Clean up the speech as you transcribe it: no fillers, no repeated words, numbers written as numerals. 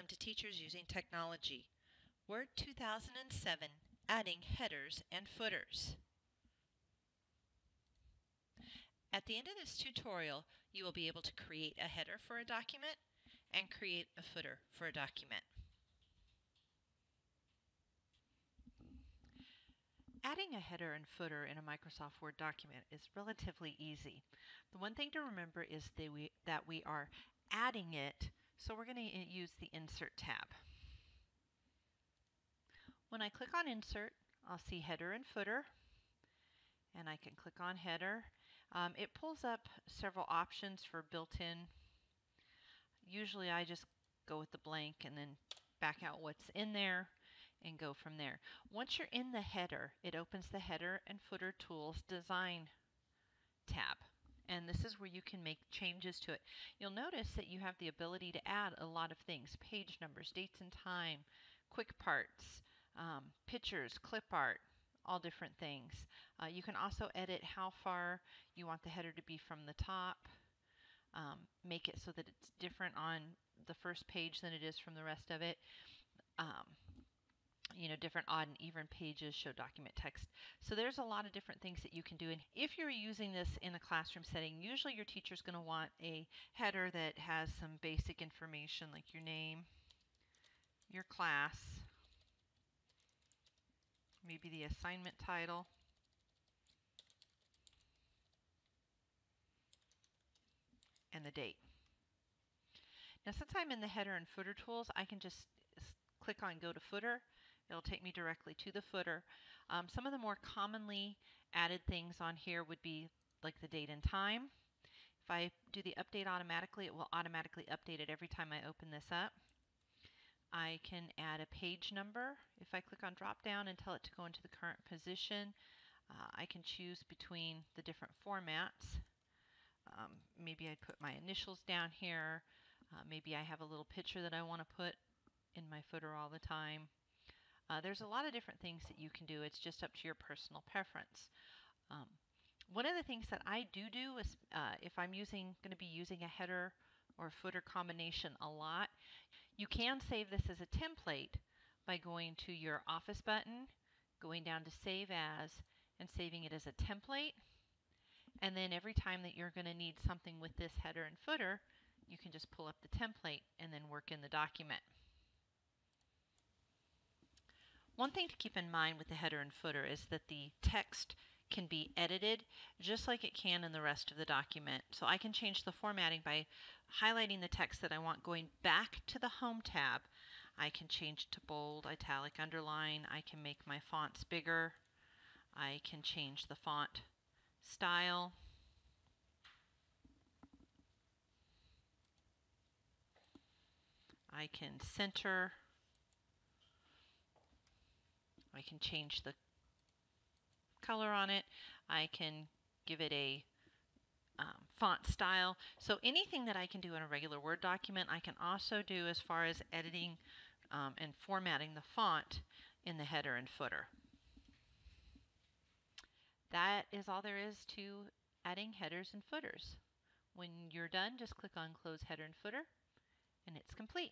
Welcome to Teachers Using Technology. Word 2007, Adding Headers and Footers. At the end of this tutorial, you will be able to create a header for a document and create a footer for a document. Adding a header and footer in a Microsoft Word document is relatively easy. The one thing to remember is that we are adding it, so we're going to use the Insert tab. When I click on Insert, I'll see Header and Footer, and I can click on Header. It pulls up several options for built-in. Usually I just go with the blank and then back out what's in there and go from there. Once you're in the header, it opens the Header and Footer Tools Design tab. And this is where you can make changes to it. You'll notice that you have the ability to add a lot of things: page numbers, dates and time, quick parts, pictures, clip art, all different things. You can also edit how far you want the header to be from the top, make it so that it's different on the first page than it is from the rest of it. Different odd and even pages show document text. So there's a lot of different things that you can do. And if you're using this in a classroom setting, usually your teacher's going to want a header that has some basic information like your name, your class, maybe the assignment title, and the date. Now, since I'm in the header and footer tools, I can just click on Go to Footer. It'll take me directly to the footer. Some of the more commonly added things on here would be like the date and time. If I do the update automatically, it will automatically update it every time I open this up. I can add a page number. If I click on drop down and tell it to go into the current position, I can choose between the different formats. Maybe I'd put my initials down here. Maybe I have a little picture that I want to put in my footer all the time. There's a lot of different things that you can do. It's just up to your personal preference. One of the things that I do is if I'm going to be using a header or footer combination a lot, you can save this as a template by going to your Office button, going down to Save As, and saving it as a template. And then every time that you're going to need something with this header and footer, you can just pull up the template and then work in the document. One thing to keep in mind with the header and footer is that the text can be edited just like it can in the rest of the document. So I can change the formatting by highlighting the text that I want going back to the Home tab. I can change it to bold, italic, underline. I can make my fonts bigger. I can change the font style. I can center. I can change the color on it. I can give it a font style. So anything that I can do in a regular Word document, I can also do as far as editing and formatting the font in the header and footer. That is all there is to adding headers and footers. When you're done, just click on Close Header and Footer, and it's complete.